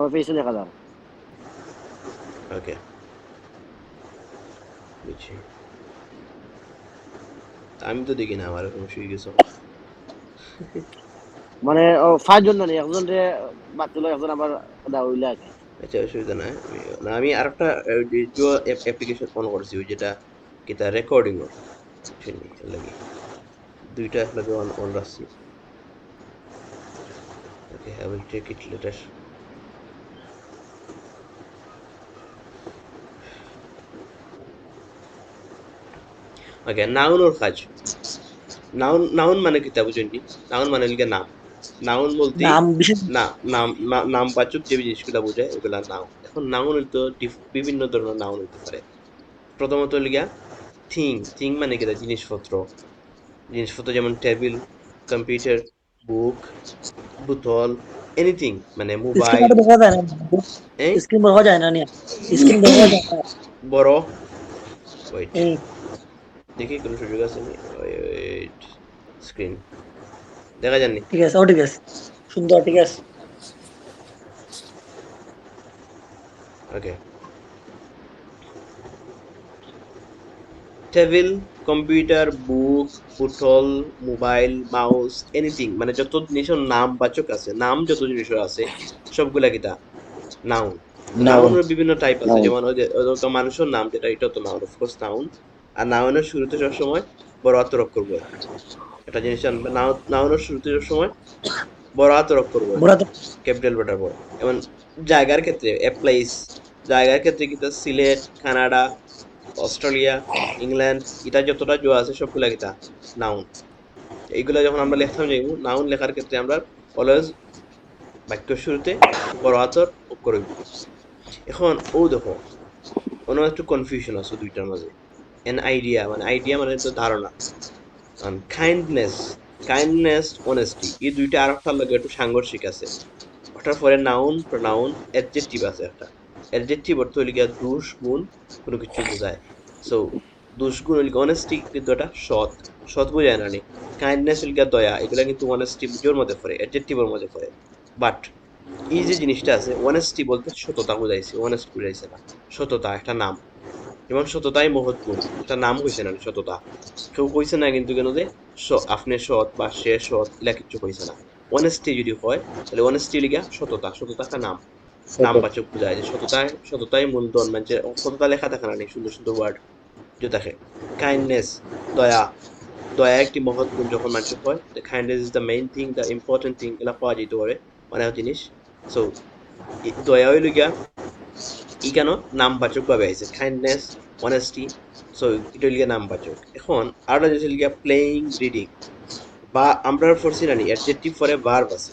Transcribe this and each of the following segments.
আমার ফেসে দেখা যাবে। ওকে, বুঝছি। আমি তো দেখি না, আমার এরকম শুয়ে গেছো। মানে 5 জন জানি, একজন রে বাদ দিলো, একজন আবার হইলে আর কি। আচ্ছা, অসুবিধা নাই। আমি আরেকটা অ্যাপ্লিকেশন অন করছি, ওই যেটা কিতা রেকর্ডিং ওর শুনি লাগে, দুইটা একলাগে অন অন রাখছি। Okay, I will take it later. Okay, noun ওর কাজ। নাউন নাউন মানে কিতা বুঝেননি? নাউন মানে লিখে নাম। নাউন বলতেই নাম বিশেষ নামবাচক যে জিনিসগুলা বোঝায় ওগুলা নাউন। এখন নাউন তো বিভিন্ন ধরনের নাউন হইতে পারে। প্রথমত লিগা থিং। থিং মানে কিতা? জিনিসপত্র। জিনিসপত্র যেমন টেবিল, কম্পিউটার, বুক, বোতল, এনিথিং, মানে স্ক্রিন মোবাইল। তো দেখা যায় না, এই স্ক্রিন দেখা যায় না নি, স্ক্রিন দেখা যায় না। বড়, ওয়েট, এই দেখি কোনো সুযোগ আছে নি। ওয়েট, স্ক্রিন দেখা যাননি। ঠিক আছে, ও ঠিক আছে, সুন্দর, ঠিক আছে। ওকে, টেবিল, কম্পিউটার, বুক, বোতল, মোবাইল, মাউস, এনিথিং, মানে যত জিনিসের নাম বাচক আছে, নাম যত জিনিসের আছে সবগুলা কিতা? নাউন। তো নাউন। নাউনের বিভিন্ন টাইপ আছে, নাউন। যেমন ওই যে মানুষের নাম যেটা, এটা তো নাউন, অফকোর্স নাউন। আর নাউনের শুরুতে সবসময় বড় হাতের অক্ষর বয়। একটা জিনিস জানবে, নাউনের শুরুতে সবসময় বড় হাতের অক্ষর বয়, বুড়া তো ক্যাপিটাল লেটার বয়। যেমন জায়গার ক্ষেত্রে এ প্লেস, জায়গার ক্ষেত্রে কিতা? সিলেট, কানাডা, অস্ট্রেলিয়া, ইংল্যান্ড, এটা যতটা জো আছে সবগুলা কিতা? নাউন। এইগুলা যখন আমরা লিখতাম যাইব, নাউন লেখার ক্ষেত্রে আমরা অলওয়েজ বাক্যের শুরুতে বড় হাতের অক্ষর হইব। এখন ও দেখো, কোনো একটু কনফিউশন আছে দুইটার মাঝে। এন আইডিয়া, মানে আইডিয়া মানে তো ধারণা। কাইন্ডনেস, কাইন্ডনেস, অনেস্টি, এই দুইটা আর একটার লগে একটু সাংঘর্ষিক আছে। ওটার পরে নাউন, প্রোনাউন, অ্যাডজেক্টিভ আছে একটা। অ্যাডজেক্টিভ অর্থ হইল গিয়া দোষ গুণ কোনো কিছু বোঝায়। সো দোষ গুণ হইল অনেস্টি, কিন্তু এটা সৎ, সৎ বোঝায় না নি। কাইন্ডনেস হইল গিয়া দয়া, এগুলা কিন্তু অনেস্টি জোর মধ্যে পড়ে, অ্যাডজেক্টিভের মধ্যে পড়ে। বাট এই যে জিনিসটা আছে, অনেস্টি বলতে সততা বোঝাইছে, অনেস্ট বুঝাইছে না। সততা একটা নাম, যেমন সততাই মহৎ গুণ, এটা নাম কইছে না সততা। কেউ কইছে না কিন্তু কেন যে আপনি সৎ বা সে সৎ, এলা কিচ্ছু কইছে না। অনেস্টি যদি হয়, তাহলে অনেস্টি লিগা সততা, সততা একটা নাম, নামবাচক বোঝায় যে সততায়, সততাই মূলধন, মানে সততা লেখা থাকে না নি, সুন্দর সুন্দর ওয়ার্ড যে থাকে। কাইন্ডনেস, দয়া, দয়া একটি মহৎ গুণ যখন মানুষের হয়, kindness is the main thing, the important thing, এলা পাওয়া যেতে পারে মানে জিনিস। সো দয়া হইল গিয়া ই কেন নামবাচক ভাবে আইছে, কাইন্ডনেস, অনেস্টি। সো এটা লিগে নামবাচক। এখন আরেকটা জিনিস লিগে প্লেইং, রিডিং। বা আমরা পড়ছি না, অ্যাডজেক্টিভ পরে ভার্ব আছে।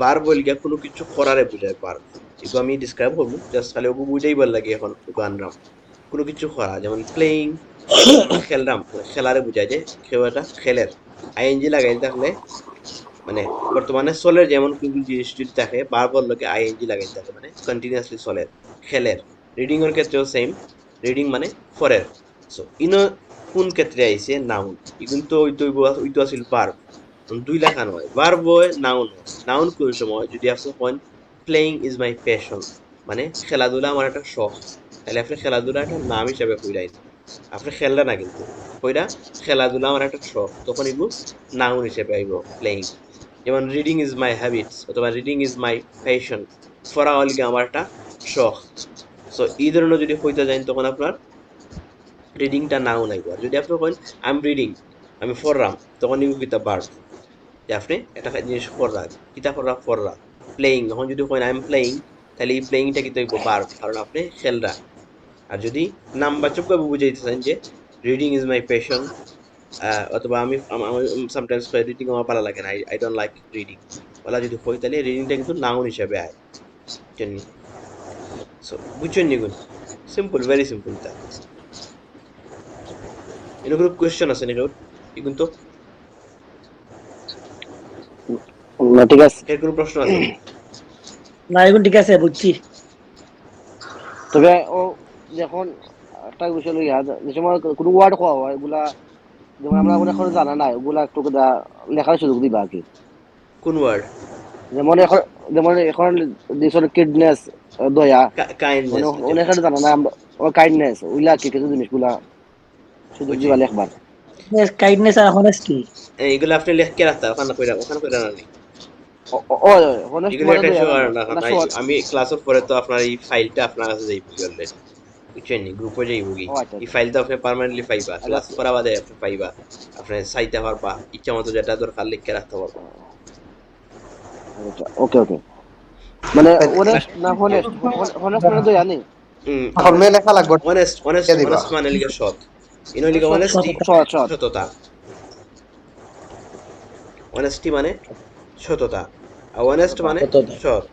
ভার্ব বল গিয়া কোনো কিছু করারে বোঝায় ভার্ব। এগুলো আমি ডিসক্রাইব করবো, জাস্ট খালি ওগু বুঝাইবার লাগে। এখন ওগু আনরাম কোনো কিছু করা, যেমন প্লেইং, খেলরাম, মানে খেলারে বুঝায় যে কেউ একটা খেলের। আইএনজি লাগাই থাকলে, মানে বর্তমানে চলের যেমন কিন্তু জিনিস যদি থাকে, বারবার লোকে আইএনজি লাগাই থাকে, মানে কন্টিনিউয়াসলি চলের, খেলের। রিডিং এর ক্ষেত্রেও সেম, রিডিং মানে ফরের। সো ইনো কোন ক্ষেত্রে আইছে? নাউন। ই কিন্তু ওইতো আছিল ভার্ব। দুই লেখা নয়, ভার্ব হয়, নাউন হয়। নাউন কোন সময়? যদি আপনি কন প্লেইং ইজ মাই প্যাশন, মানে খেলাধুলা আমার একটা শখ, তাহলে আপনি খেলাধুলা একটা নাম হিসাবে কইরাইন। আপনি খেললে না কিন্তু, কইরা খেলাধুলা আমার একটা শখ, তখন এগুলো নাউন হিসেবে আইব প্লেইং। যেমন রিডিং ইজ মাই হ্যাবিটস, অথবা রিডিং ইজ মাই প্যাশন, পড়া হল গিয়ে আমার একটা শখ। সো এই ধরনের যদি কইতে যান, তখন আপনার রিডিংটা নাউন আইব। আর যদি আপনি কইন আই এম রিডিং, আমি পড়রাম, তখন এগুলো কিতা? ভার্ব, যে আপনি একটা জিনিস পড়রা, কিতা পড়রা? পড়রা। প্লেইং, এখন যদি কইন আই এম প্লেইং, তাহলে এই প্লেইংটা কিন্তু হইব ভার্ব, কারণ আপনি খেলরা। আর যদি নামবাচকভাবে বুঝাইতেছেন যে রিডিং ইজ মাই প্যাশন, অথবা আমি সামটাইমস রিডিং আমার ভালো লাগে না, I don't like reading, OLA যদি হই, তাহলে রিডিংটা কিন্তু নাউন হিসাবে আয়। জানি। সো বুঝছেন নিগুন, সিম্পল, ভেরি সিম্পল তা। এর কোনো কোয়েশ্চেন আছে নাকি? এগুন তো না, ঠিক আছে। এর কোনো প্রশ্ন আছে নি? না, এখন ঠিক আছে, বুঝছি। তবে ও যখন একটা বিষয় লইয়া যে সময় কোনো ওয়ার্ড কোয়া হয়, এগুলা যেমন আমরা এখন জানা নাই, ওগুলা একটু লেখার সুযোগ দিবা আর কি। কোন ওয়ার্ড? যেমন এখন যেমন এখন দেশের কিডনেস দয়া মানে কাইন্ডনেস অনেক জানা না আমরা কাইন্ডনেস ওইলা কি কিছু জিনিসগুলা সুযোগ বুঝছি দিবা লেখবার কাইন্ডনেস আর হনেস্টি। এইগুলো আপনি লিখকে রাখতে ওখানে কইরা না নি। হনেস্ট এগুলো মানে একটা দয়া শো আর না না না না, সৎ। আমি ক্লাসের পরে তো আপনার এই ফাইলটা আপনার কাছে যাইব কি অলরেডি, বুঝছেন নি, গ্রুপে যাইব কি। ও আচ্ছা এই আচ্ছা ফাইলটা আপনি পার্মানেন্টলি পাইবা, আচ্ছা ক্লাস করা বাদে আপনি পাইবা, আপনি চাইতে পারবা, ইচ্ছা মতো যেটা দরকার লিখে রাখতে পারবা। আচ্ছা ওকে ওকে মানে অনেস্ট না হনেস্ট হনেস্ট মানে দয়া নেই হুম, হলমে লেখা লাগবে অনেস্ট অনেস্ট কে দিবা অনেস্ট মানে লিখে সৎ, ইনো লিখে সৎ অনেস্টি, সততা। সৎ সৎ সততা। অনেস্টি মানে সততা, আর অনেস্ট মানে সততা। সৎ।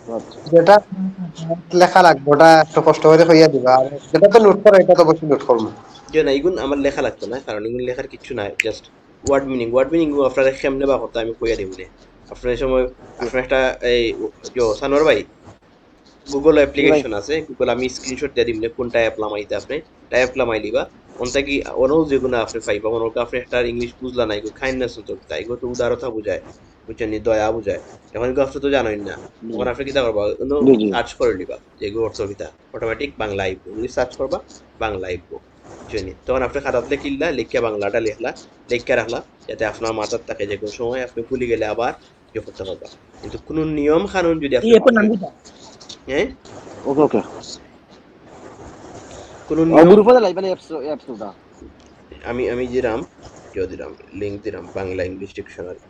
সৎ যেটা লেখা লাগবে ওটা একটু কষ্ট করে হইয়া দিবা, আর যেটা তো নোট করো এটা তো অবশ্যই নোট করবো। যে না এগুন আমার লেখা লাগতো না, কারণ এগুন লেখার কিছু নাই, জাস্ট ওয়ার্ড মিনিং আপনারা কেমনে বা কথা আমি কইয়া দিব নে। আপনার এই সময় আপনার একটা এই সানোয়ার ভাই গুগল জি ভাই অ্যাপ্লিকেশন আছে, গুগল আমি স্ক্রিনশট দিয়ে দিমনে কোনটা অ্যাপ লামাইতে আপনি অ্যাপ লামাই লিবা, কোনটা কি অনও যেগুলো আপনি পাইবা অনকে আপনি একটা ইংলিশ বুঝলা নাই গো কাইন্ডনেস তো তাই গো তো উদারতা বুঝায়, বুঝছেন নি, দয়া বুঝায়। এখন গো আপনি তো জানেন না, জি তখন আপনি কিতা করবা, জি জি সার্চ করে লিবা যে গো অর্থ কিতা, অটোমেটিক বাংলা আইব, ইংলিশ সার্চ করবা বাংলা আইব, বুঝছেন নি। তখন আপনি খাতাতে কিনলা লিখিয়া বাংলাটা লিখলা, লিখিয়া রাখলা, যাতে আপনার মাথার থাকে যে কোনো সময় আপনি ভুলে গেলে আবার ইয়ে করতে পারবা। কিন্তু কোনো নিয়ম কানুন যদি এই আপনি অ্যাপের নাম ভুলেন, কিটা? হ্যাঁ, ওকে ওকে কোনো নিয়ম, গ্রুপে লাইবেন অ্যাপস ওটা আমি আমি দিলাম, দিলাম লিঙ্ক দিলাম Bangla English dictionary,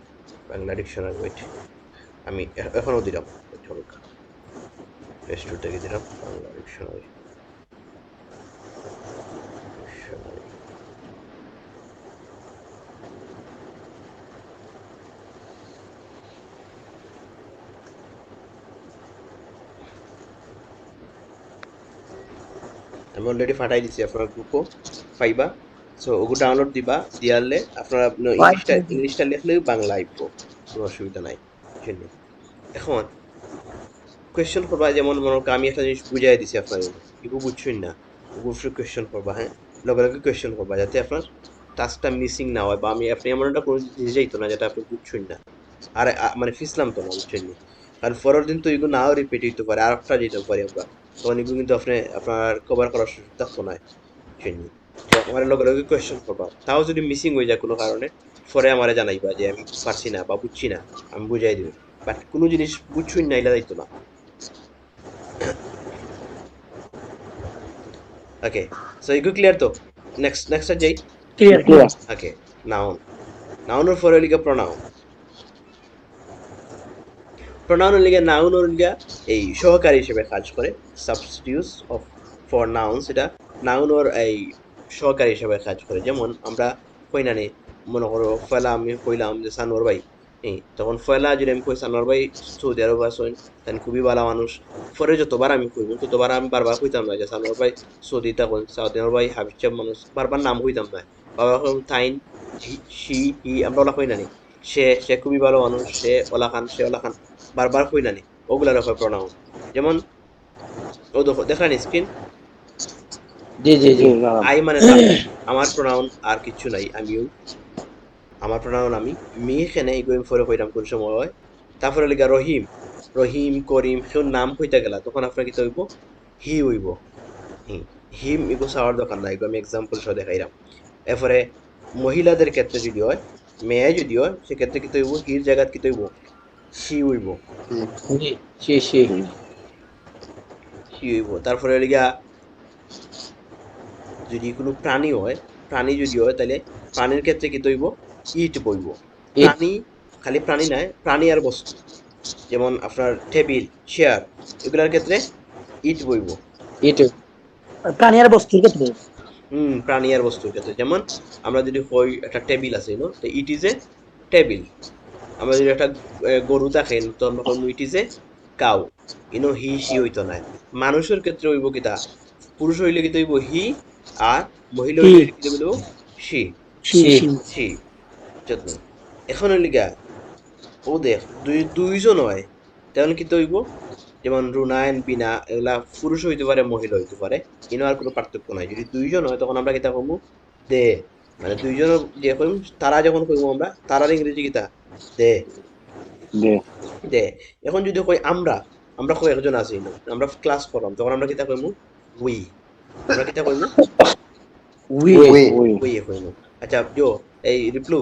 Bangla dictionary, wait, আমি এখনো দিলাম, প্লে স্টোর থেকে দিলাম বাংলা ডিকশনারি, ডিকশনারি। আমি অলরেডি ফাটাই দিছি আপনার গ্রুপও পাইবা, সো ওগু ডাউনলোড দিবা, দিয়ালে আপনারা ইংলিশটা লিখলেও বাংলা আইব, কোনো অসুবিধা নাই, বুঝছেন নি? এখন কোয়েশ্চেন করবা, যেমন মনে করো আমি একটা জিনিস বুঝাই দিছি আপনার, এগুলো বুঝছেন না, ওগুলো কোয়েশ্চেন করবা, হ্যাঁ, লগে লগে কোয়েশ্চেন করবা, যাতে আপনার টাস্কটা মিসিং না হয়, বা আপনি এমন একটা কোনো জিনিস যাইতো না যেটা আপনি বুঝছেন না, আর মানে ফিসলাম তো না, বুঝছেন নি। কারণ পরের দিন তো এগুলো নাও রিপিট হইতে পারে, আর একটা যেতে পারে আমরা, তখন এগুলো কিন্তু আপনি আপনার কভার করার সুযোগ থাকতো না, বুঝছেন নি। তো আমার লগে লগে কোয়েশ্চেন করবা, তাও যদি মিসিং হয়ে যায় কোনো কারণে, পরে আমারে জানাইবা যে আমি পারছি না বা বুঝছি না, আমি বুঝাই দিব। বাট কোনো জিনিস বুঝছুই না এটা যাইতো না। ওকে, সো এগুলো ক্লিয়ার তো? নেক্সট যাই। Clear clear clear. Okay, noun, নাউনের পরে লিখে প্রনাউন, প্রনাউনের লিগে নাউনের লিগে এই সহকারী হিসেবে কাজ করে, সাবস্টিটিউটস অফ ফর নাউন্স, এটা নাউনের এই সহকারী হিসেবে কাজ করে। যেমন আমরা কই না নি, মনে করো ফয়লা আমি কইলাম যে সানোয়ার ভাই, তখন ফয়লা যদি আমি কই সানোয়ার ভাই সৌদি আরব আসেন, তাই খুবই ভালো মানুষ, পরে যতবার আমি কইব ততবার আমি বারবার কইতাম না যে সানোয়ার ভাই সৌদি থাকুন, সানোয়ার ভাই হাবিব চাপ মানুষ, বারবার নাম কইতাম না, বাবা তাইন সি হি আমরা ওলা কই না নি, সে সে খুবই ভালো মানুষ, সে ওলা খান, সে ওলা খান, বারবার কই না নি, ওগুলা রকম প্রনাউন। যেমন ও দেখো দেখলেন স্ক্রিন, জি জি জি জি। দাঁড়ান আই মানে না, আমার প্রনাউন আর কিচ্ছু নাই, আমিও, আমার প্রনাউন আমি, মি এখানে এগুলো ফরে কইরাম কোন সময় হয়। তারপরে লিগা রহিম, রহিম করিম কেউ নাম কইতে গেলা তখন আপনার কি হইব, হি হইব, হি, হিম এগো চাওয়ার দরকার নাই, এগো আমি এক্সাম্পল সহ দেখাইলাম। এরপরে মহিলাদের ক্ষেত্রে যদি হয়, মেয়ে যদি হয় সেক্ষেত্রে কি হইব, হির জায়গাত কি হইব, সি হইব, জি সি সি। সি হইব। তারপরে লিগা যদি কোনো প্রাণী হয়, প্রাণী যদি হয় তাহলে প্রাণীর ক্ষেত্রে কি হইব, ইট বইব। ইট প্রাণী, খালি প্রাণী নয়, প্রাণী আর বস্তু, যেমন আপনার টেবিল, চেয়ার, এগুলোর ক্ষেত্রে ইট বইব। ইট। প্রাণী আর বস্তুর ক্ষেত্রে প্রাণী আর বস্তুর ক্ষেত্রে, যেমন আমরা যদি কই একটা টেবিল আছে তো ইট ইজ এ টেবিল। আমরা যদি একটা গরু দেখেন তো আমরা কইব it is a cow, he she হইতো না। মানুষের ক্ষেত্রে হইব কিতা, পুরুষ হইলে কি হইব হি, আর মহিলা হি হইলে কি হইব সি, সি সি। সি। সি, যত্ন। এখন হইলে গা ও দেখ দুইজন হয়, তাহলে কি হইব, যেমন রুনায়ন বিনা এগুলা পুরুষ হইতে পারে মহিলা হইতে পারে, আর কোনো পার্থক্য নাই। যদি দুইজন হয় তখন আমরা কিতা কমু, দে, মানে দুইজন যে কইম, তারা যখন কইব আমরা তারার ইংরেজি কিতা, দে, দে দে এখন যদি কই আমরা আমরা কয়েকজন আছি না আমরা ক্লাস করলাম তখন আমরা কিতা কইমু উই আমরা কিতা কইমু উই উই ওই উই কইমু আচ্ছা জো এই রিপ্লু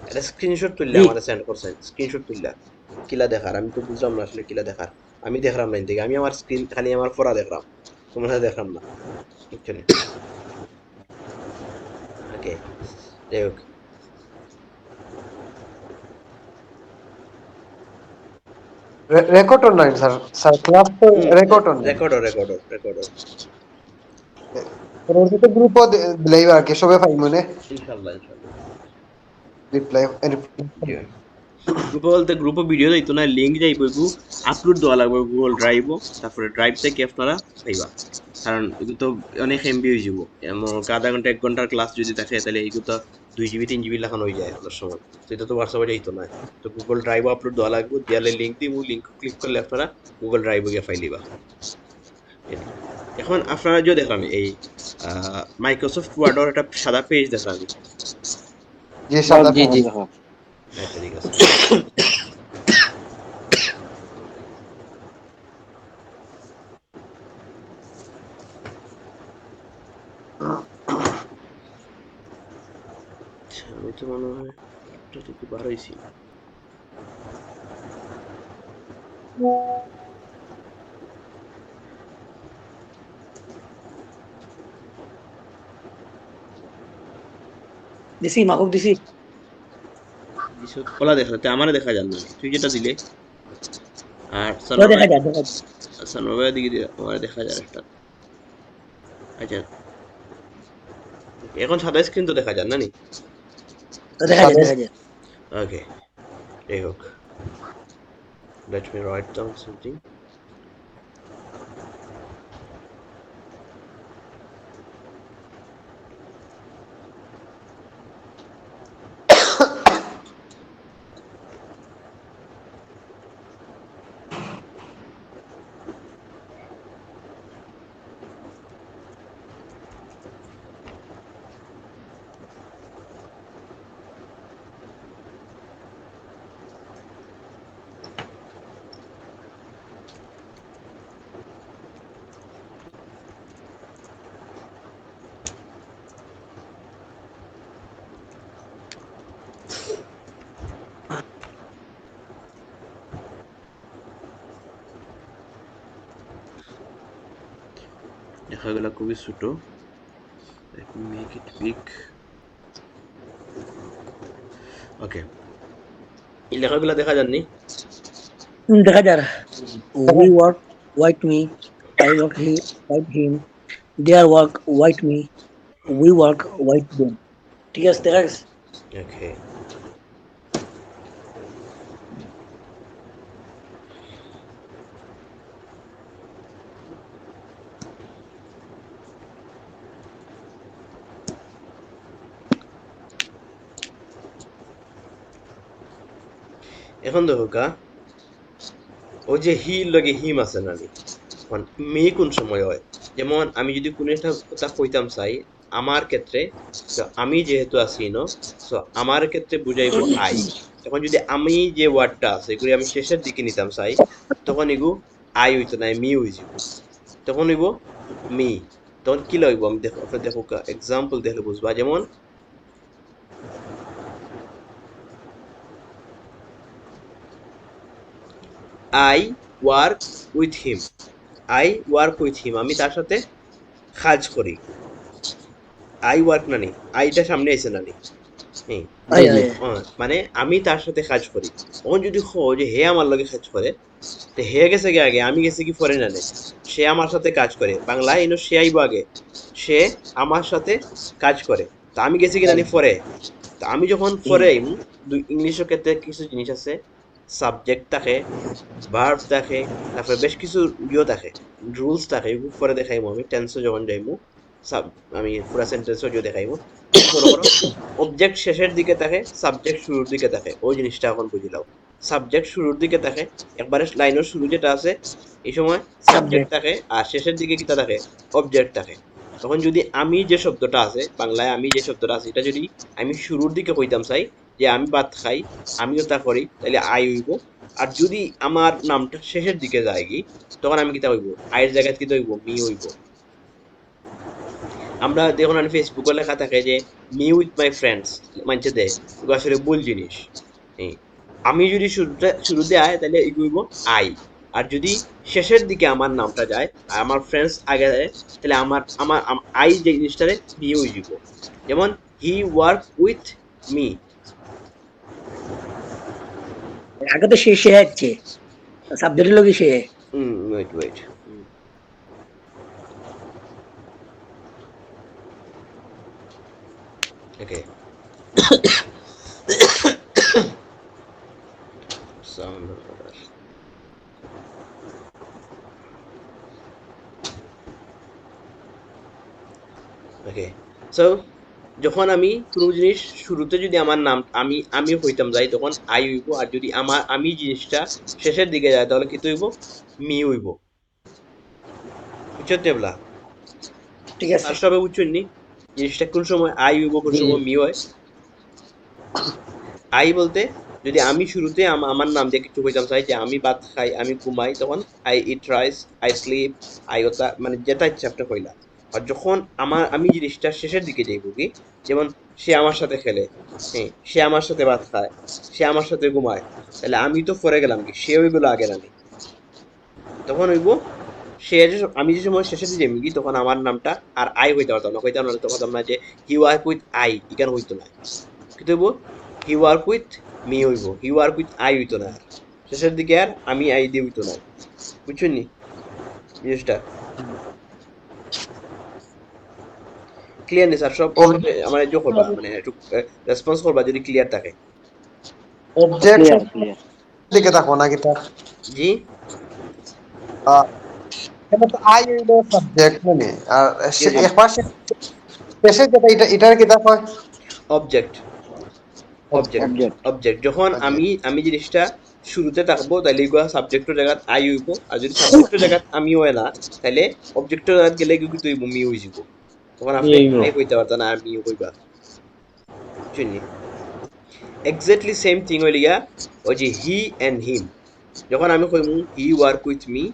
একটা স্ক্রিনশট তুললে জি আমাদের সেন্ড করছেন স্ক্রিনশট তুললা কিলা দেখার আমি তো বুঝলাম না আসলে কিলা দেখার আমি দেখলাম না থেকে আমি আমার স্ক্রিন খালি আমার পড়া দেখলাম তোমরা দেখলাম না বুঝছেন ওকে যাই হোক record online sir sir class তো রেকর্ড অনলাইন রেকর্ডর পরবর্তীতে গ্রুপও দিলেই আর কি সবে পাই মনে ইনশাআল্লাহ ইনশাআল্লাহ রিপ্লাই জি গ্রুপে বলতে গ্রুপে ভিডিও যাইতো না লিঙ্ক যাইব এগু আপলোড দেওয়া লাগবে গুগল ড্রাইভও তারপরে ড্রাইভ থেকে আপনারা পাইবা কারণ এগুলো তো অনেক এমবি হয়ে যাব এমন আধা ঘন্টা 1 ঘন্টার ক্লাস যদি থাকে তাহলে এগুলো তো 2 জিবি 3 জিবি লাখানো হয়ে যায় অনেক সময় তো এটা তো হোয়াটসঅ্যাপে যাইতো না তো গুগল ড্রাইভও আপলোড দেওয়া লাগবে দেওয়ালে লিঙ্ক দিব লিঙ্ক ক্লিক করলে আপনারা গুগল ড্রাইভে গিয়ে ফাইল দিবা এখন আপনারা যে দেখলাম এই মাইক্রোসফট ওয়ার্ডের একটা সাদা পেজ দেখলাম যে সাদা জি জি দেখা আচ্ছা ঠিক আছে আচ্ছা, আমি তো মনে হয় একটা থেকে বার হয়েছি দিছি মাকুব দিছি এসব খোলা দেখাতে আমার দেখা যান না তুই যেটা দিলে আর তো দেখা যায় দেখা যায়। সানোভাইয়ের দিকে দিয়ে আমার দেখা যায় একটা আচ্ছা এখন সাদা স্ক্রিন তো দেখা যান না নি তো দেখা যায় দেখা যায় ওকে যাই হোক let me write down something লেখাগুলো খুবই ছোট let me make it big ওকে এই লেখাগুলো দেখা যাননি দেখা যায় we work white me I work he white him their work white me we work white them ঠিক আছে দেখা গেছে ওকে এখন দেখো কা ওই যে হির লগে হিম আছে নানি মেয়ে কোন সময় হয় যেমন আমি যদি কোনো একটা কথা কইতাম চাই আমার ক্ষেত্রে তো আমি যেহেতু আছি ন সো আমার ক্ষেত্রে বুঝাইব আই তখন যদি আমি যে ওয়ার্ডটা আছে এগুলি আমি শেষের দিকে নিতাম চাই তখন এগু আই হইতো না মি হয়ে যাব তখন হইব মি তখন কি লাগবে আমি দেখো আপনার দেখো এক্সাম্পল দেখলে বুঝবা যেমন I work with him I work with him আমি তার সাথে কাজ করি আই ওয়ার্ক নানি আইটা সামনে এসে নানি হ্যাঁ আয় আয় মানে আমি তার সাথে কাজ করি তখন যদি হো যে হে আমার লগে কাজ করে তো হে গেছে কি আগে আমি গেছি কি পরে নানে সে আমার সাথে কাজ করে বাংলা ইনো সে আইব আগে সে আমার সাথে কাজ করে তো আমি গেছি কি নানি পরে তো আমি যখন পরে ইংলিশের ক্ষেত্রে কিছু জিনিস আছে সাবজেক্ট থাকে ভার্ব থাকে তারপরে বেশ কিছু ইয়ে থাকে রুলস থাকে এগুলো পরে দেখাইমু আমি টেন্সও যখন যাইমু আমি পুরা সেন্টেন্সও যদি দেখাইমু মনে করো অবজেক্ট শেষের দিকে থাকে সাবজেক্ট শুরুর দিকে থাকে ওই জিনিসটা এখন বুঝিলাও সাবজেক্ট শুরুর দিকে থাকে একবারে লাইনের শুরু যেটা আছে এই সময় সাবজেক্ট থাকে আর শেষের দিকে কিটা থাকে অবজেক্ট থাকে তখন যদি আমি যে শব্দটা আছে বাংলায় আমি যে শব্দটা আছে এটা যদি আমি শুরুর দিকে কইতাম চাই যে আমি ভাত খাই, আমিও তা করি, তাহলে আই হইব। আর যদি আমার নামটা শেষের দিকে যায় কি, তখন আমি কিতা হইব, আয়ের জায়গায় কিতা হইব, মি হইব। আমরা দেখুন আমি ফেসবুকে লেখা থাকে যে মি উইথ মাই ফ্রেন্ডস, মানছে দে, এগুলো আসলে ভুল জিনিস। এই, আমি যদি শুরুতে আয় তাহলে এগুলো হইব আই। আর যদি শেষের দিকে আমার নামটা যায় আর আমার ফ্রেন্ডস আগে যায়, তাহলে আই যে জিনিসটারে মি হয়ে যাব। যেমন হি ওয়ার্ক উইথ মি। আগে তো সে আছে, সাবজেক্টের লোক সে। Wait wait, okay. Sound okay. So যখন আমি কোনো জিনিস শুরুতে যদি আমার নাম আমি হইতাম যাই, তখন আই হইব। আর যদি আমি জিনিসটা শেষের দিকে যায়, তাহলে কি হইব, মি হইব। বুঝছো টেবলা? ঠিক আছে। আর সবে বুঝছেন নি জিনিসটা কোন সময় আই হইব, কোন সময় মি হয়? আই বলতে যদি আমি শুরুতে আমার নাম দিয়ে কিছু কইতাম চাই, যে আমি ভাত খাই, আমি ঘুমাই, তখন I eat rice, I sleep, I ওটা, মানে যেটা ইচ্ছা আপনি কইলা। আর যখন আমি জিনিসটা শেষের দিকে যাইব কি, যেমন সে আমার সাথে খেলে, হ্যাঁ, সে আমার সাথে ভাত খায়, সে আমার সাথে ঘুমায়, তাহলে আমি তো পরে গেলাম কি, সে ওইগুলো আগে নামি। তখন হইব আমি যে সময় শেষের দিকে যাইব কি, তখন আমার নামটা আর আই হইতে পারতাম না, কইতাম না, তো কথা না যে হি ওয়ার্ক উইথ আই, ইখানে হইতো না। কিন্তু হইব হি ওয়ার্ক উইথ মি হইব, হি ওয়ার্ক উইথ আই হইতো না। আর শেষের দিকে আর আমি আই দিয়ে হইতো না। বুঝছেন নি জিনিসটা? ক্লিয়ার নেই স্যার? সব আমার একটু করবা, মানে একটু রেসপন্স করবা যদি ক্লিয়ার থাকে। Object clear clear. দিকে থাকো নাকি তার জি, এখানে তো আই হইলো সাবজেক্ট মানে, আর জি জি। একবার শেষে যেটা এটার কি হয় অবজেক্ট, অবজেক্ট, অবজেক্ট। অবজেক্ট। যখন অবজেক্ট। আমি জিনিসটা শুরুতে থাকবো, তাহলে এগুলো সাবজেক্টের জায়গায় আই হইব। আর যদি সাবজেক্টের জায়গায় আমি হয় না, তাহলে অবজেক্টের জায়গায় গেলে কিন্তু হইব মি হয়ে যাব। তখন আপনি আই কইতে পারতেন না, আর মি কইবা। বুঝছেন নি? এক্স্যাক্টলি সেম থিং হইল গিয়া ওই যে হি এন্ড হিম। যখন আমি কইমু হি ওয়ার্ক উইথ মি,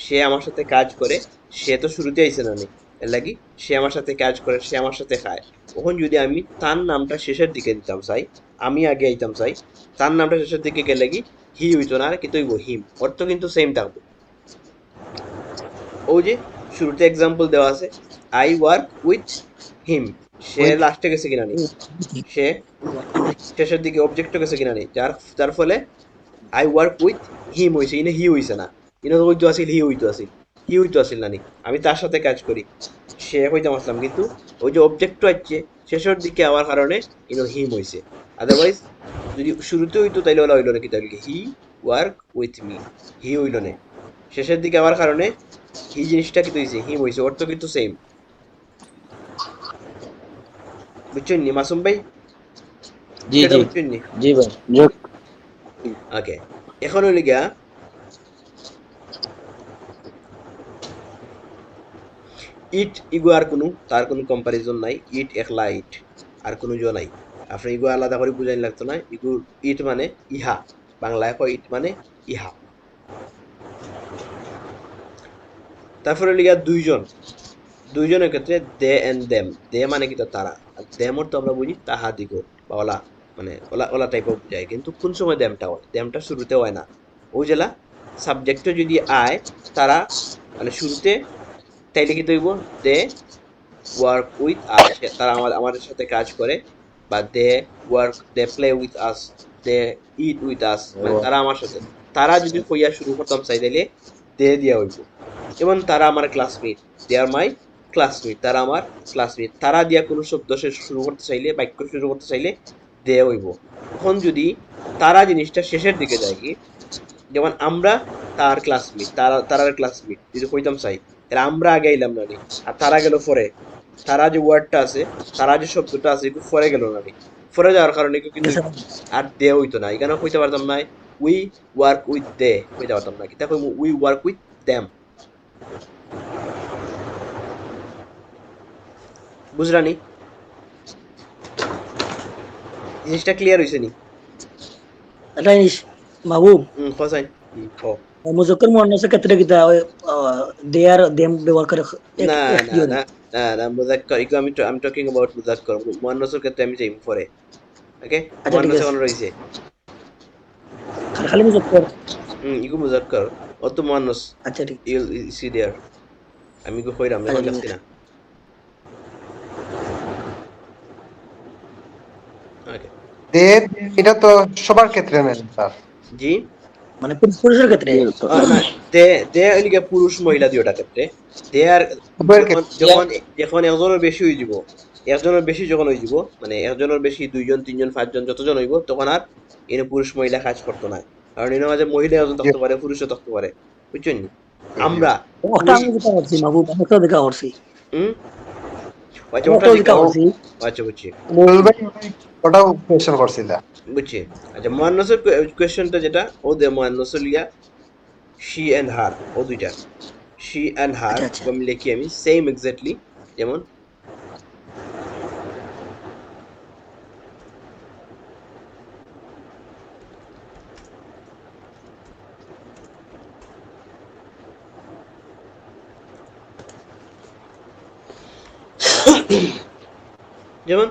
সে আমার সাথে কাজ করে, সে তো শুরুতে আইছে না নি, এর লাগি সে আমার সাথে কাজ করে, সে আমার সাথে খায়। তখন যদি আমি তার নামটা শেষের দিকে দিতাম চাই, আমি আগে আইতাম চাই, তার নামটা শেষের দিকে গেলে কি হি হইতো না, কিন্তু হইব হিম। অর্থ কিন্তু সেম থাকবো। ওই যে শুরুতে এক্সাম্পল দেওয়া আছে, I work with him, say with লাস্টে গেছে কিনা নি, সে শেষের দিকে অবজেক্টও গেছে কিনা নি, যার যার ফলে আই ওয়ার্ক উইথ হিম হইছে, ইনে হি হইছে না। ইনে হইতো আসিল হি হইতো আসিল, হি হইতো আসিল নানি, আমি তার সাথে কাজ করি, সে হইতাম আসলাম। কিন্তু ওই যে অবজেক্ট আসছে শেষের দিকে আমার কারণে ইনো হিম হইছে। আদারওয়াইজ যদি শুরুতে হইতো তাইলে ওলা হইলো না, কি তাহলে হি ওয়ার্ক উইথ মি, হি হইল না। শেষের দিকে আমার কারণে হি জিনিসটা কিন্তু হইছে, হিম হইছে, অর্থ কিন্তু সেম। বুঝছেন নি মাসুম ভাই? জি বিষয়টা জি বুঝছেন নি? জি ভাই। যোগ। ওকে। এখন হইলে গিয়া ইট ইগো, আর কোনো তার কোনো কম্পারিজন নাই। ইট একলা ইট, আর কোনো জো নাই। আপনি ইগো আলাদা করে বুঝাইন লাগতো না। ইগো ইট মানে ইহা, বাংলায় কয় ইট মানে ইহা। তারপরে লিগা দুইজন, দুইজনের ক্ষেত্রে দে এন্ড দেম। দে মানে কি, তো তারা। আর দেমর তো আমরা বুঝি তাহাদিগো বা ওলা, মানে ওলা ওলা টাইপও বুঝায়। কিন্তু কোন সময় দেমটা হয়, দেমটা শুরুতে হয় না। ওই জেলা সাবজেক্টও যদি আয়, তারা মানে শুরুতে, তাইলে কি তৈব, দে ওয়ার্ক উইথ আস, তারা আমাদের সাথে কাজ করে। বা they play with us, they eat with us, মানে তারা আমার সাথে। তারা যদি কইয়া শুরু করতাম চাই, তাইলে দে দিয়া হইব। যেমন তারা আমার classmate, they R my classmate, তারা আমার ক্লাসমেট। তারা দিয়া কোনো শব্দ শেষ শুরু করতে চাইলে, বাক্য শুরু করতে চাইলে দে হইব। এখন যদি তারা জিনিসটা শেষের দিকে যায় কি, যেমন আমরা তার ক্লাসমেট, তারার ক্লাসমেট যদি কইতাম চাই, তাহলে আমরা আগে আইলাম না নি, আর তারা গেল পরে। তারা যে ওয়ার্ডটা আছে, তারা যে শব্দটা আছে, একটু পরে গেল না নি, পরে যাওয়ার কারণে কিন্তু আর দে হইতো না। এখানে কইতে পারতাম না উই ওয়ার্ক উইথ দে, কইতে পারতাম না, কিন্তু উই ওয়ার্ক উইথ দেম। বুঝরানি? জিনিসটা ক্লিয়ার হইছে নি? এটা জিনিস মাহবুব খসাইন খ মুজাক্কার মুয়ান্নাসের ক্ষেত্রে কিতা দে আর দেম ব্যবহার করে এক না এক না কি হয় না না না মুজাক্কার ইকো আমি টকিং অ্যাবাউট মুজাক্কার মুয়ান্নাসের ক্ষেত্রে আমি যাইম পরে ওকে আচ্ছা ঠিক মুয়ান্নাস আছে এখন রইছে খালি মুজাক্কার ইকো মুজাক্কার অত মুয়ান্নাস আচ্ছা ঠিক ইউ সি দেয়ার আমি ইকো কইরাম আচ্ছা এখন ঠিক লাগছি আছে না ওকে দে এটা তো সবার ক্ষেত্রে নেন স্যার। জি মানে পুরুষের ক্ষেত্রে না দে দে এলিগে পুরুষ মহিলা দুইটা ক্ষেত্রে দে আর উভয়ের যখন ক্ষেত্রে যখন যখন একজনের বেশি হয়ে যাব একজনের বেশি যখন হয়ে যাব মানে একজনের বেশি দুইজন তিনজন পাঁচজন যতজন হইব তখন আর এনে পুরুষ মহিলা কাজ করতো না কারণ এর মাঝে মহিলা একজন জি, থাকতে পারে পুরুষও থাকতে পারে বুঝছেন নি? জি। আমরা ওটা পুরুষ আমি যেটা করছি মাহবুব আমি একটা দেখা করছি হুম আচ্ছা আমি ওটা একটা জিজ্ঞা দেখা করছি আচ্ছা বুঝছি মূল ভাই ওটাও কোয়েশ্চেন করছিল। বুঝছি আচ্ছা মুয়ান্নাসের কোয়েশ্চেনটা যেটা ও দে মুয়ান্নাস লিয়া শি এন্ড হার ও দুইটা শি এন্ড হার আচ্ছা আচ্ছা আমি লিখি আমি সেম এক্স্যাক্টলি যেমন যেমন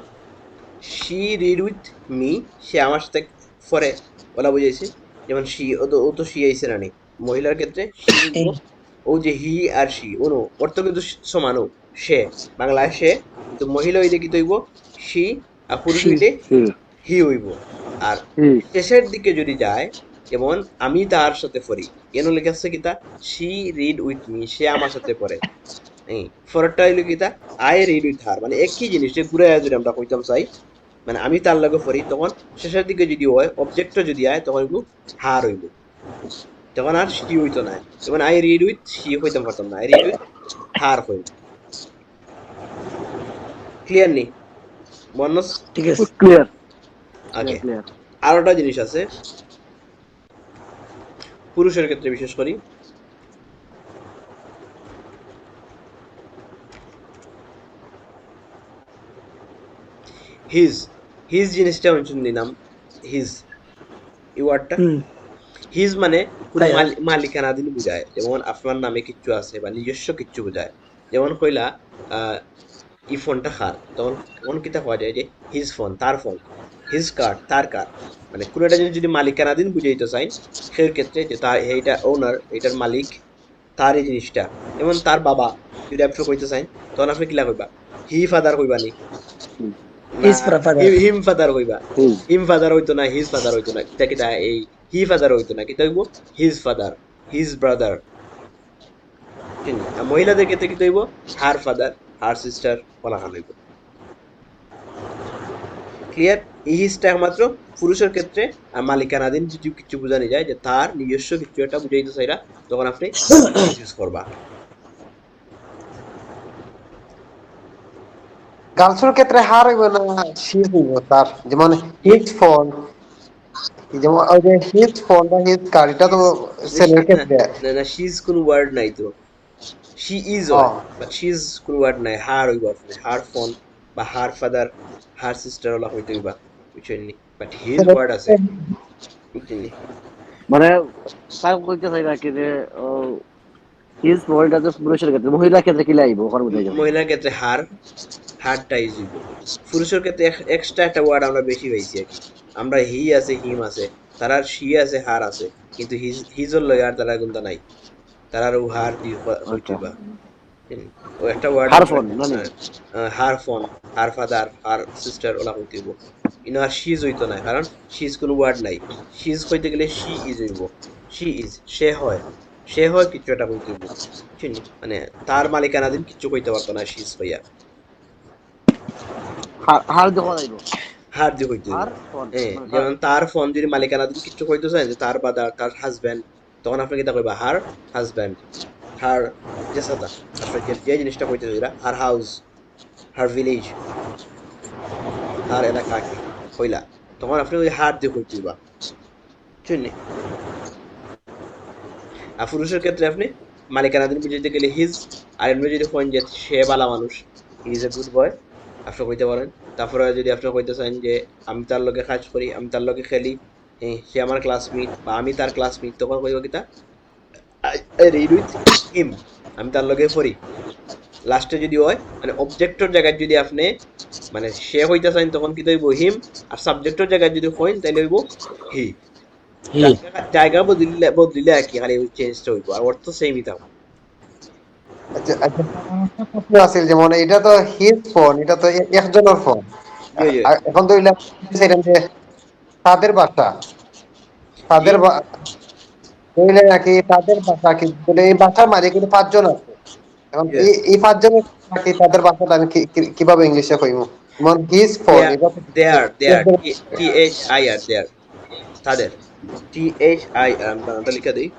শি রিড উইথ মি সে আমার সাথে পরে বলা বুঝাইছে যেমন শি ও তো শি আইছে রানি মহিলার ক্ষেত্রে শি হইব এই ও যে হি আর শি ওনো অর্থ কিন্তু সমানও সে বাংলায় সে কিন্তু মহিলা হইলে কি হইব শি আর পুরুষ সি হইলে হি হি হইব আর হি শেষের দিকে যদি যায় যেমন আমি তার সাথে পড়ি কেন লেখা আছে কিতা শি রিড উইথ মি সে আমার সাথে পড়ে এই ফরটা হইলো কিতা আই রিড উইথ হার মানে একই জিনিস যে ঘুরে যদি আমরা কইতাম চাই মানে আমি তার লগে পড়ি তখন শেষের দিকে যদি হয় অবজেক্টটা যদি আয় তখন হইব হার হইব তখন আর শি হইতো না যেমন আই রিড উইথ শি হইতাম পারতাম না আই রিড উইথ হার হইব ক্লিয়ার নি মনস ঠিক আছে ক্লিয়ার ওকে ক্লিয়ার আর একটা জিনিস আছে পুরুষের ক্ষেত্রে বিশেষ করি হিজ হিজ জিনিসটা আমি নিলাম হিজ এই ওয়ার্ডটা হুম হিজ মানে কোনো তাই আর মালিকানাধীন বোঝায় যেমন আপনার নামে কিচ্ছু আছে বা নিজস্ব কিচ্ছু বোঝায় যেমন কইলা আহ, ই ফোনটা কার তখন তখন কিতা পাওয়া যায় যে হিজ ফোন তার ফোন হিজ কার তার কার মানে কোনো একটা জিনিস যদি মালিকানাধীন বুঝাইতে চাই সেই ক্ষেত্রে যে তার এইটা ওনার এটার মালিক তার এই জিনিসটা যেমন তার বাবা যদি আপনি কইতে চাই তখন আপনি কিলা কইবা হি ফাদার কইবা নি না হিজ ফাদার হিম ফাদার কইবা হিজ হিম ফাদার হইতো না হিজ ফাদার হইতো না কিতা কিতা এই হি ফাদার হইতো না কিতা হইব হিজ ফাদার হিজ ব্রাদার চিনি আর মহিলাদের ক্ষেত্রে কিতা হইব হার ফাদার হার সিস্টার বলা খান হইব ক্লিয়ার এই হিজটা একমাত্র পুরুষের ক্ষেত্রে আর মালিকানাধীন যদি কিছু বোঝানো যায় যে তার নিজস্ব কিছু একটা বুঝাইতে চাইরা তখন আপনি ইউজ করবা গার্লসের ক্ষেত্রে হার হইব না শি হইব তার যেমন হিজ ফোন যেমন ওই যে হিজ ফোন বা হিজ কার এটা তো ছেলের না ক্ষেত্রে। না না শি ইজ কোন ওয়ার্ড নাই তো শি ইজ ও হয় বাট শি ইজ কোন ওয়ার্ড নাই হার হইব আপনি হার ফোন বা her father her sister OLA হইতে হইবা বুঝছেন নি বাট হিজ ছেলের ওয়ার্ড আছে ক্ষেত্রে বুঝছেন নি মানে তাই কইতে চাই না কি যে হিজ ওয়ার্ডটা তো পুরুষের ক্ষেত্রে মহিলার ক্ষেত্রে কি লাইব ওখানে বুঝাই যাবে মহিলার ক্ষেত্রে হার হারটা ইজ হইব পুরুষের ক্ষেত্রে এক্সট্রা একটা ওয়ার্ড আমরা বেশি পাইছি আর কি আমরা হি আছে হিম আছে তার আর শি আছে হার আছে কিন্তু হিজর লয় আর তারা কিন্তু নাই তারা আর ও হার দিয়ে আচ্ছা হইতে ও একটা ওয়ার্ড হার আমরা ফোন মানে হার phone her father her sister OLA হইতে হইব ইনো আর শিজ হইতো না কারণ শিজ কোনো ওয়ার্ড নাই শিজ কইতে গেলে শি ইজ হইব শি ইজ সে হয় কিছু একটা কইতে হইব বুঝছেন মানে তার মালিকানাধীন কিছু কইতে পারতো না শিজ হইয়া হার দেখা যাইব হার দিয়ে কইতে হইব হার ফোন মানে তার যেমন তার ফোন যদি মালিকানাধীন কিছু কইতে চায় যে তার বা তার হাজব্যান্ড তখন আপনি কিতা কইবা হার হাজব্যান্ড হার জেসাতা আপনি যে জিনিসটা কইতে চাইরা হার হাউস হার ভিলেজ হার এলাকা কি কইলা তখন আপনি ওই হার দিয়ে কইতে হইবা বুঝছেন আর পুরুষের ক্ষেত্রে আপনি মালিকানাধীন বুঝাইতে গেলে হিজ আর এমনি যদি কইন যে সে বালা মানুষ he is a good boy আপনি কইতে পারেন তারপরে যদি আপনি কইতে চান যে আমি তার লগে কাজ করি, আমি তার লগে খেলি, সে আমার ক্লাসমেট বা আমি তার ক্লাসমেট, তখন কইব কিতা আই রিড উইথ হিম, আমি তার লগে পড়ি। লাস্টে যদি হয় মানে অবজেক্টর জায়গায় যদি আপনি মানে সে হইতে চান তখন কি হইব হিম, আর সাবজেক্টর জায়গায় যদি হইন তাহলে হইব হি। হি। জায়গা বদলিলে বদলিলে আর কি খালি চেঞ্জটা হইব, আর অর্থ সেমই থাকবে। আচ্ছা আচ্ছা, প্রশ্ন আছিল যেমন এটা তো হিজ ফোন, এটা তো একজনের ফোন। জি জি এখন তো চাইলাম যে তাদের বাসা, জি তাদের বললে নাকি তাদের বাসা, কিন্তু বলে এই বাসার মাঝে কিন্তু 5 জন আছে। এখন জি এই 5 জনের নাকি তাদের বাসাটা আমি কিভাবে ইংলিশে কইমু? যেমন হিজ ফোন, দেয়ার এটা তো দেয়ার একজন। টি এইচ আই আর দেয়ার, তাদের টি এইচ আই আর, আমি বানানটা লিখে দিই,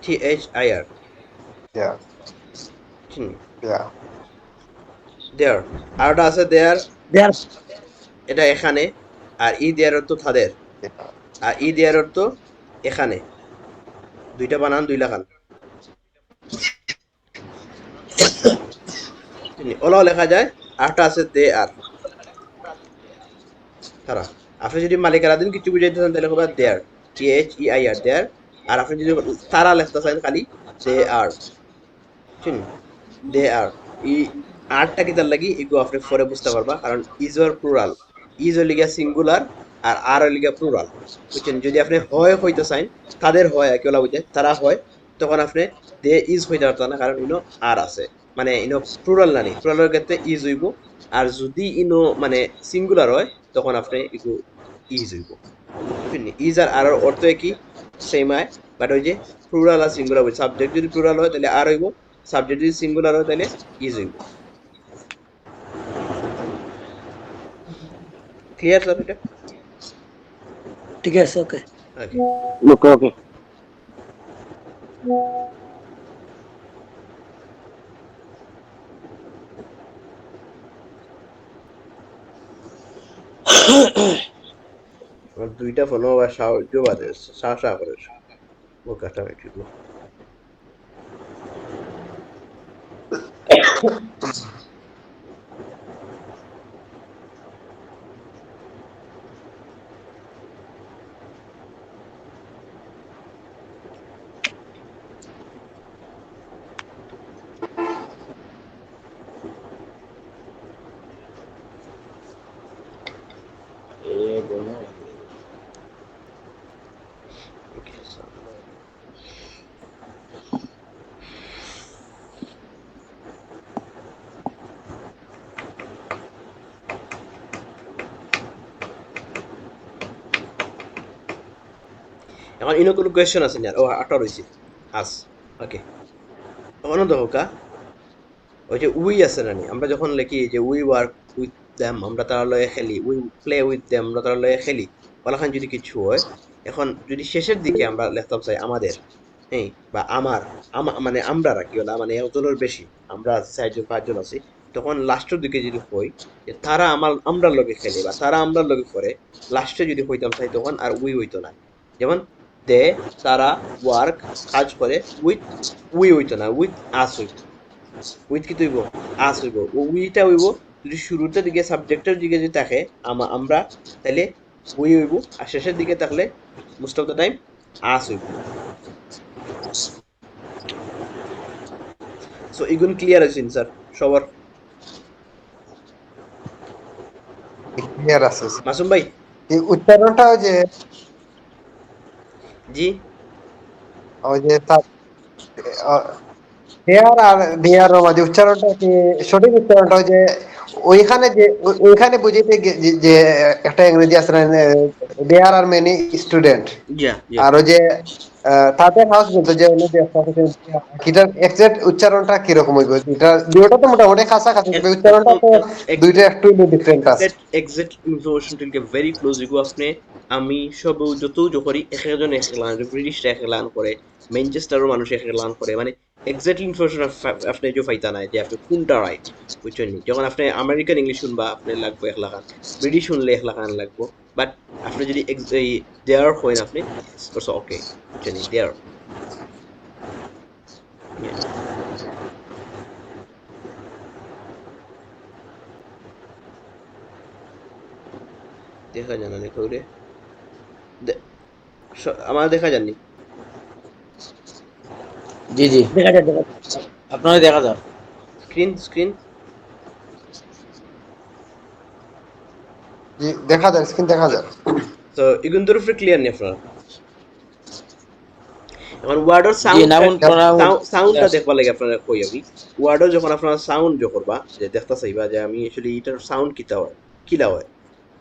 T H I R, Yeah, yeah, there. আরটা আছে দেয়ার, দে আর এটা এখানে, আর ই দেয়ার অর্থ তাদের, yeah. আর ই দেয়ার অর্থ এখানে। দুইটা বানান দুই লাগান, ওলাও লেখা যায়। আরটা আছে দে আর, তারা। আপনি যদি মালিকানা দিন কিছু বুঝাইতে চান তাহলে হবে দেয়ার, টি এইচ ই আই আর দেয়ার। আর আপনি যদি তারা লিখতে চান খালি দে আর, বুঝছেন, দে আর। ই আরটা কি তার লাগি এগুলো আপনি পরে বুঝতে পারবা, কারণ ইজ ওর প্লুরাল, ইজ ওর লিগা সিঙ্গুলার আর ওর লিগা প্লুরাল, বুঝছেন। যদি আপনি হয় হইতে চান, তাদের হয় আর কি ওলা বুঝে তারা হয়, তখন আপনি দে ইজ হইতে পারত না, কারণ ইনো আর আছে, মানে ইনো প্লুরাল না নি, প্লুরালের ক্ষেত্রে ইজ হইব। আর যদি ইনো মানে সিঙ্গুলার হয় তখন আপনি ইগু ইজ হইব, বুঝছেন। ইজ আর অর্থ একই, সেম হয়, বাট ওই যে প্লুরাল আর সিঙ্গুলার, সাবজেক্ট যদি প্লুরাল হয় তাহলে আর হইব, সাবজেক্ট যদি সিঙ্গুলার হয় তাহলে ইজ হইব। ক্লিয়ার স্যার এটা? ঠিক আছে, ওকে। ওকে। ওকে ওকে। আমার দুইটা ফোনও আবার সাহায্য বাদে সাহসা করে ও কাটাকাটি গো। Okay sir. এখন ইনো কোনো কোয়েশ্চেন আছে না? ও আটটা রয়েছে আস। ওকে, এখন দেখো কা, ওই যে উই আছে না নি, আমরা যখন লিখি যে উই ওয়ার্ক উইথ দেম, আমরা তারা লয়ে খেলি, উই প্লে উইথ দেম, আমরা তারা লয়ে খেলি, ওলাখান যদি কিছু হয়, এখন যদি শেষের দিকে আমরা লিখতাম চাই আমাদের, হ্যাঁ, বা আমার, মানে আমরা রাখি ওলা, মানে একজনের বেশি, আমরা আছি 4 জন 5 জন আছি, তখন লাস্টের দিকে যদি হই যে তারা আমরা লগে খেলে বা তারা আমরা লগে করে, লাস্টে যদি হইতাম চাই তখন আর উই হইতো না। যেমন দে, তারা ওয়ার্ক কাজ করে উইথ, উই হইতো না, উইথ আস হইতো। উইথ কি হইব? আস হইব। ও উইটা হইব যদি শুরুতে দিকে সাবজেক্টের দিকে যদি থাকে আমরা, তাহলে উই হইব, আর শেষের দিকে থাকলে মোস্ট অফ দ্য টাইম আস হইব। সো এগুন ক্লিয়ার আছেন স্যার সবার? ক্লিয়ার আছে। মাসুম ভাই? এই উচ্চারণটা জি ওই যে দেয়ার আর দেয়ার মাঝে উচ্চারণটা কি সঠিক উচ্চারণটা? ওই যে ওইখানে যে ওইখানে বুঝিতে যে একটা ইংরেজি আছে না, দেয়ার আর মেনি স্টুডেন্ট, ইয়া ইয়া। আর ওই যে তাদের হাউস বলতো যে এটার এক্সাক্ট উচ্চারণটা কিরকম হইব? এটা দুটোটা তো মোটামুটি কাছাকাছি, তবে উচ্চারণটা একদম তো দুইটা একটু ডিফারেন্ট আছে। এক্সাক্ট ইনফরমেশন টিলকে ভেরি ক্লোজ ইগো আপনি, আমি সব যত জোকরি এক একজন এক লান, ব্রিটিশরা এক লান করে, ম্যানচেস্টারের মানুষ এক লান করে, মানে এক্সাক্ট ইনফরমেশন আপনি যে পাইতা নাই যে আপনি কোনটা রাইট, বুঝছেন নি? যখন আপনি আমেরিকান ইংলিশ শুনবা আপনি লাগবে 1 লাখান, ব্রিটিশ শুনলে 1 লাখান লাগবো, বাট আপনি যদি এই দেয়ার হইন আপনি ওকে, বুঝছেন নি? দেয়ার। দেখা জানা নি কইরে আমার দেখা যাননি জি জি, দেখা যায় দেখা যায়। আপনারা দেখা যাক। স্ক্রিন জি, দেখা যায়, স্ক্রিন দেখা যায়। তো এগুলোর উপরে ক্লিয়ার নেই আপনারা এখন ওয়ার্ডের জি, নাউন প্রোনাউন সাউন্ডটা দেখবার লাগে আপনারা কই আমি ওয়ার্ডের যখন আপনারা সাউন্ড যোগ করবা যে দেখতে চাইবা যে আমি আসলে এটার সাউন্ড কিলা হয়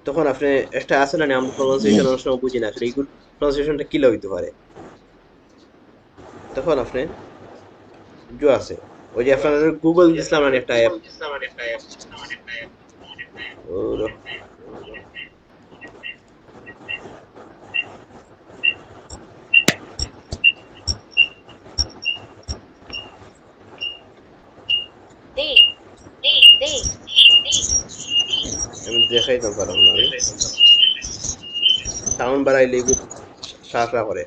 তখন আপনি একটা আছে না আমরা প্রনাউন্সিয়েশন অনেক সময় বুঝি না আসলে এইগুলো প্রনাউন্সিয়েশনটা কিলা হইতে পারে তখন আপনি যে আছে ওই যে আপনাদের গুগল ইসলাম নামে একটা অ্যাপ আমি দেখাইতে পারলাম না আমি সাউন্ড বাড়াইলে এগুলো সারা করে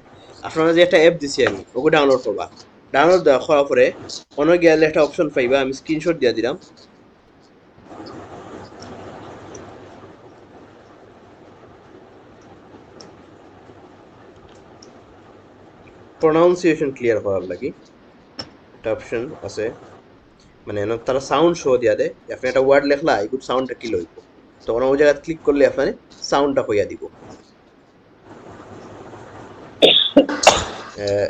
আপনারা যে একটা অ্যাপ দিছি আমি ওকে ডাউনলোড করবা ডাউনলোড দেওয়া করার পরে অন্য গেলে একটা অপশন পাইবা আমি স্ক্রিনশট দিয়ে দিলাম প্রনাউন্সিয়েশন ক্লিয়ার করার লাগি একটা অপশন আছে মানে তারা সাউন্ড শো দিয়া দেয় আপনি একটা ওয়ার্ড লেখলা এগুলো সাউন্ডটা কি লইব তখন ওই জায়গায় ক্লিক করলে আপনার সাউন্ডটা কইয়া দিব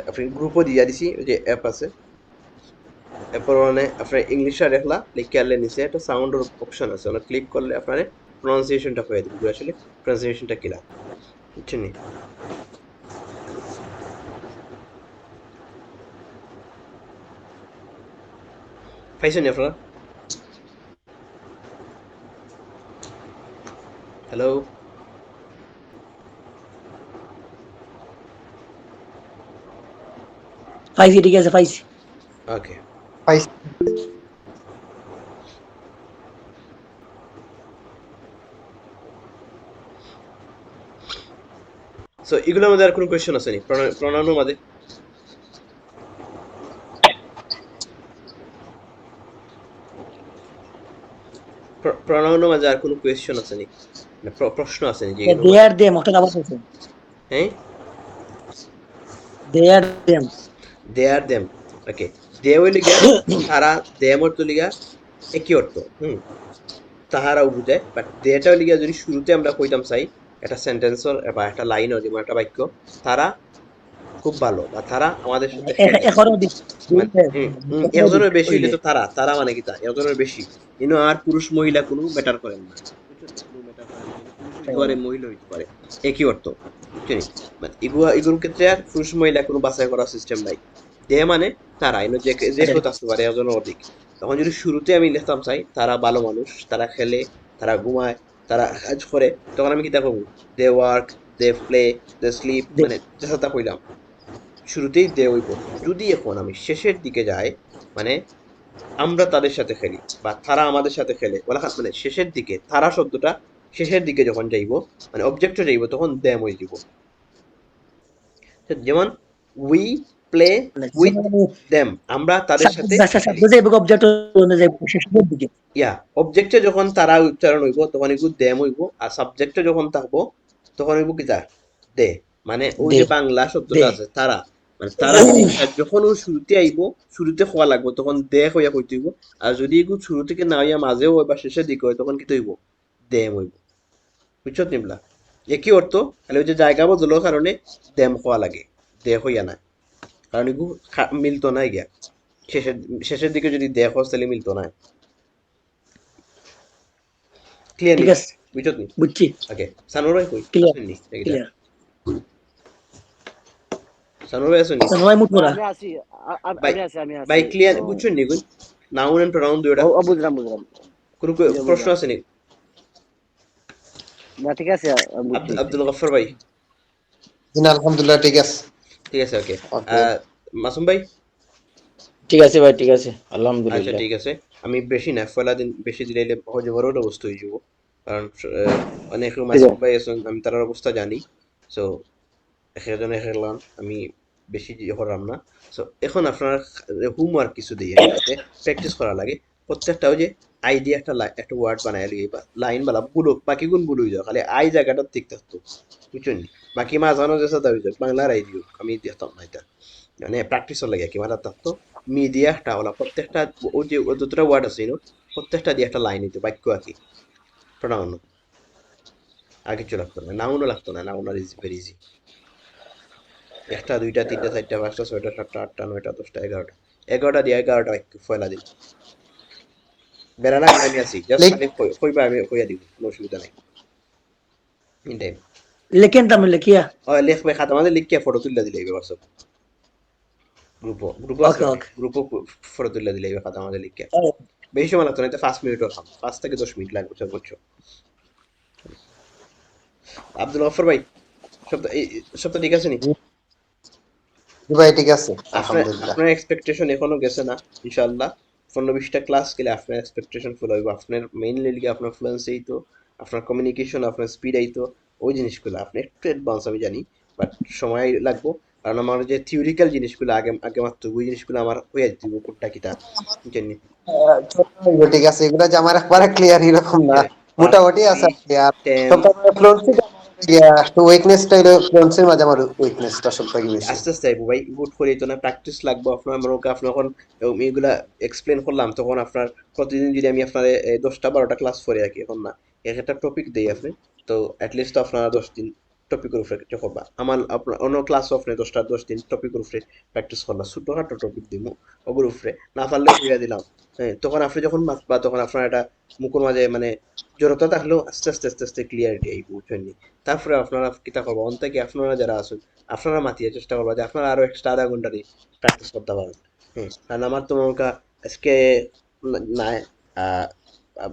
আপনি গ্রুপও দিয়া দিছি ওই যে অ্যাপ আছে এরপর মানে আপনার ইংলিশটা লেখলা লিখে আনলে নিচে একটা সাউন্ডের অপশন আছে ওটা ক্লিক করলে আপনার প্রনাউন্সিয়েশনটা কইয়া দিব আসলে প্রনাউন্সিয়েশনটা কিলা বুঝছেন নি পাইছেন নি আপনারা হ্যালো পাইছি, ঠিক আছে, পাইছি। ওকে পাইছি। সো এগুলোর মধ্যে আর কোনো কোয়েশ্চেন আছে নি প্রনাউনের মধ্যে প্রনাউনের মাঝে আর কোনো কোয়েশ্চেন আছে নি মানে প্রশ্ন আছে নি যেগুলো দে আর দেম একটা আবার বলছেন। হ্যাঁ দে আর দেম। দে আর দেম ওকে দে হইলে গিয়া তারা দেম অর্থ লিগা একই অর্থ তাহারাও বুঝায় বাট দেটা হইলে গিয়া যদি শুরুতে আমরা কইতাম চাই একটা সেন্টেন্সর বা একটা লাইনও যেমন একটা বাক্য তারা খুব ভালো বা তারা আমাদের সাথে খেলে এখনো দিক। একজনের বেশি হইলে তো তারা তারা মানে কি তা একজনের বেশি কিন্তু আর পুরুষ মহিলা কোনো ম্যাটার করেন না কোনো ম্যাটার করে না পুরুষ হইতে পারে মহিলা হইতে পারে একই অর্থ বুঝছেন মানে এগুলোর ক্ষেত্রে আর পুরুষ মহিলা কোনো বাছাই করার সিস্টেম নাই দে মানে তারা এনে যে যে কেউ আসতে পারে একজনের অধিক তখন যদি শুরুতে আমি লিখতাম চাই তারা ভালো মানুষ তারা খেলে তারা ঘুমায় তারা কাজ করে তখন আমি কিতা করবো they work they play they sleep মানে যেটা কইলাম শুরুতেই দে হইব যদি এখন আমি শেষের দিকে যাই মানে আমরা তাদের সাথে খেলি বা তারা আমাদের সাথে খেলে বলা মানে শেষের দিকে তারা শব্দটা শেষের দিকে যখন যাইব মানে অবজেক্টে যাইব তখন দেম হয়ে দিব যেমন উই প্লে উইথ দেম আমরা তাদের সাথে ইয়া অবজেক্টে যখন তারা উচ্চারণ হইব তখন এগুলো দেম হইব আর সাবজেক্টে যখন থাকবো তখন হইব কি তা দে মানে ওই যে বাংলা শব্দটা আছে তারা মানে তারা যখন ও শুরুতে আইব শুরুতে খোয়া লাগবো তখন দে হইয়া কইতে হইব আর যদি এগুলো শুরু থেকে না হইয়া মাঝেও হয় বা শেষের দিকে হয় তখন কি হইব দেম হইব বুঝছো নিমলা একই অর্থ খালি ওই যে জায়গা বদলার কারণে দেম খোয়া লাগে দে হইয়া না কারণ এগুলো মিলতো না গিয়া শেষের শেষের দিকে যদি দেখ তাহলে মিলতো না ক্লিয়ার নি ঠিক আছে, বুঝছো নি বুঝছি। ওকে সানুরাই কই ক্লিয়ার নি ক্লিয়ার। সানুরাই আসুনি সবাই মুখ মোরা। আমি আছি, ভাই আমি ভাই আছি। ক্লিয়ার বুঝছেন নি কোন নাউন এন্ড প্রনাউন দুইটা ও বুঝলাম বুঝলাম। কোনো জি, প্রশ্ন বুঝলাম। আছে নি না ঠিক আছে, আমি বুঝছি। আব্দুল গফফর ভাই জি না, আলহামদুলিল্লাহ ঠিক আছে। ঠিক আছে ওকে ওকে। মাসুম ভাই ঠিক আছে ভাই, ঠিক আছে, আচ্ছা আলহামদুলিল্লাহ। ঠিক আছে আমি বেশি না ফলা দিন বেশি দিলে হয়ে যাবার অবস্থা হয়ে যাব কারণ অনেক মাসুম ভাই আছেন আমি তার অবস্থা জানি সো সেজন্য খেলাম আমি বেশি করলাম না সো এখন আপনার হোমওয়ার্ক কিছু দিয়ে প্র্যাকটিস করা লাগে প্রত্যেকটা ওই যে আই দিয়ে একটা ওয়ার্ড বানায় লিয়ে লাইন বালা বুলো বাকি গুণ বুলো যাও খালি আই জায়গাটা ঠিক থাকতো বুঝছেন বাকি মাঝানো যেসা দাবি যাক বাংলার আই দিও আমি দিতাম না এটা মানে প্র্যাকটিসও লাগে কি মারা থাকতো মি দিয়ে একটা ওলা প্রত্যেকটা ওই যে যতটা ওয়ার্ড আছে প্রত্যেকটা দিয়ে একটা লাইন হইতো বাক্য আঁকি প্রণাম আর কিছু লাগতো না নাউনও লাগতো না নাউন আর ইজ ভেরি ইজি একটা দুইটা তিনটা চারটা পাঁচটা ছয়টা সাতটা আটটা নয়টা 10টা 11টা 11টা দিয়ে 11টা বাক্য ফয়লা দিন বেড়ানা আমি আছি জাস্ট লাইক খালি কইবা আমি কইয়া দিব কোনো অসুবিধা নাই ইন টাইম लेकिन तमिल लिखिया লেখবে খাতা আমাদের লিখিয়া ফটো তুলে দিলে হোয়াটসঅ্যাপ গ্রুপ আছে ओके ओके গ্রুপও ফটো তুলে দিলে খাতা আমাদের লিখিয়া বেশি সময় লাগতো না এটা 5 মিনিটও খাম 5 থেকে 10 মিনিট লাগবে সর্বোচ্চ আব্দুল গফর ভাই সব তো ঠিক আছে নি জি ভাই ঠিক আছে আপনার আলহামদুলিল্লাহ। আপনার এক্সপেকটেশন এখনো গেছে না ইনশাআল্লাহ 15-20টা ক্লাস গেলে আপনার এক্সপেকটেশন ফুল হইব আপনার মেইনলি লিগে আপনার ফ্লুয়েন্সি তো আপনার কমিউনিকেশন আপনার স্পিড আইতো ওই জিনিসগুলো আপনি একটু অ্যাডভান্স আমি জানি বাট সময় লাগবো কারণ আমার যে থিওরিক্যাল জিনিসগুলো আগে আগে মাত্র ওই জিনিসগুলো আমার হয়ে যেত কোনটা কিটা জানি ঠিক আছে এগুলো যে আমার একবারে ক্লিয়ার এরকম না পার্ট মোটামুটি আছে স্পিচ আর টেন্স সবথেকে ফ্লুয়েন্সি একটু উইকনেসটা হলো ফ্লুয়েন্সির মাঝে আমার উইকনেসটা সবথেকে বেশি। আস্তে আস্তে আইবো ভাই গুড করে তো না প্র্যাকটিস লাগবে আপনার মনে করেন আপনি যখন এগুলা এক্সপ্লেন করলাম তখন আপনার প্রতিদিন যদি আমি আপনার 10টা 12টা ক্লাস করে রাখি এখন না এক একটা টপিক দেই আপনি তো অ্যাটলিস্ট তো আপনারা 10 দিন টপিকের উপরে কিছু করবা আমার আপনার অন্য ক্লাস আপনি 10দিন টপিকের উপরে প্র্যাকটিস করবা ছোটখাটো টপিক দিব ওগুলোর উপরে না পারলে দিয়ে দিলাম হ্যাঁ তখন আপনি যখন মাপবা তখন আপনার একটা মুখের মাঝে মানে জড়তা থাকলেও আস্তে আস্তে আস্তে আস্তে ক্লিয়ারিটি আইব বুঝছেন তারপরে আপনারা কিতা করবো অন্তকে আপনারা যারা আছেন আপনারা মাতিয়ে চেষ্টা করবা যে আপনারা আরো এক্সট্রা আধা ঘন্টা দিয়ে প্র্যাকটিস করতে পারেন হ্যাঁ কারণ আমার তো মনে করেন আজকে নাই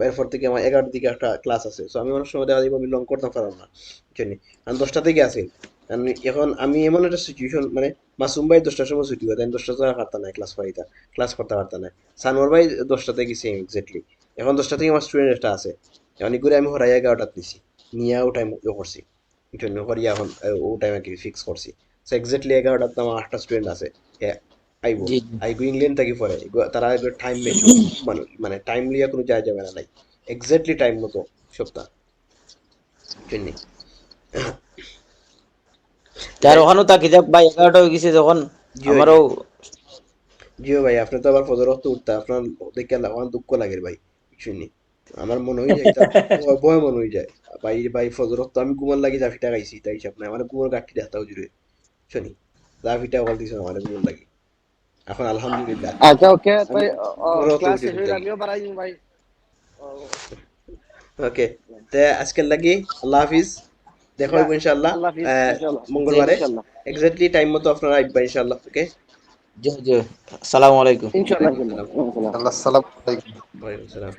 এরপর থেকে আমার 11টার দিকে একটা ক্লাস আছে সো আমি অনেক সময় দেখা যাবে আমি লং করতে পারলাম না বুঝছেন কারণ 10টা থেকে আছে কারণ এখন আমি এমন একটা সিচুয়েশন মানে মাসুম ভাই 10টার সময় ছুটি হয় আমি 10টা সময় পারতাম না ক্লাস করতে পারতাম না সানোয়ার ভাই 10টাতে গেছে এক্স্যাক্টলি এখন 10টা থেকে আমার স্টুডেন্ট একটা আছে অনেকগুলো আমি হরাই 11টাত নিছি নিয়ে ও টাইম করছি জন্য করি এখন ও টাইম আর কি ফিক্স করছি সো এক্স্যাক্টলি 11টার তো আমার 8টা স্টুডেন্ট আছে আইবো जी আইগো ইংল্যান্ড থেকে পরে তারা টাইম মেচু মানে টাইম লিয়া কোনো যায় যাবে না নাই এক্স্যাক্টলি টাইম মতো সপ্তাহ জন্য তার ওখানেও তাকি যাক ভাই 11টা হয়ে গেছে যখন জিও আমারও জিও ভাই আপনি তো আবার ফজর রক্ত উঠতা আপনার দেখে আমার দুঃখ লাগে ভাই শুনি আমার মনে হয়ে যায় তা ভয় মনে হয়ে যায় ভাই ভাই ফজর রক্ত আমি ঘুমার লাগি জাফিটা খাইছি তাই হিসাব নাই আমার ঘুমার গাঠি দেখতে জুড়ে শুনি জাফিটা বল দিছে আমার ঘুমার লাগি এখন আলহামদুলিল্লাহ আচ্ছা ওকে আমি ভাই ঘুমার রক্ত ক্লাস উঠে শেষ হইলে থাকি আমিও বাড়াই দিন ভাই ওকে তে আজকের লাগি আল্লাহ হাফিজ দেখা হইব ইনশাআল্লাহ আল্লাহ হাফিজ ইনশাআল্লাহ জি মঙ্গলবারে ইনশাআল্লাহ এক্স্যাক্টলি টাইম মতো আপনারা আইবা ইনশাআল্লাহ ওকে জি জি আসসালামু আলাইকুম ইনশাআল্লাহ ওয়ালাইকুম আসসালাম ইনশাআল্লাহ আল্লাহ সালাম আলাইকুম। ওয়ালাইকুম আসসালাম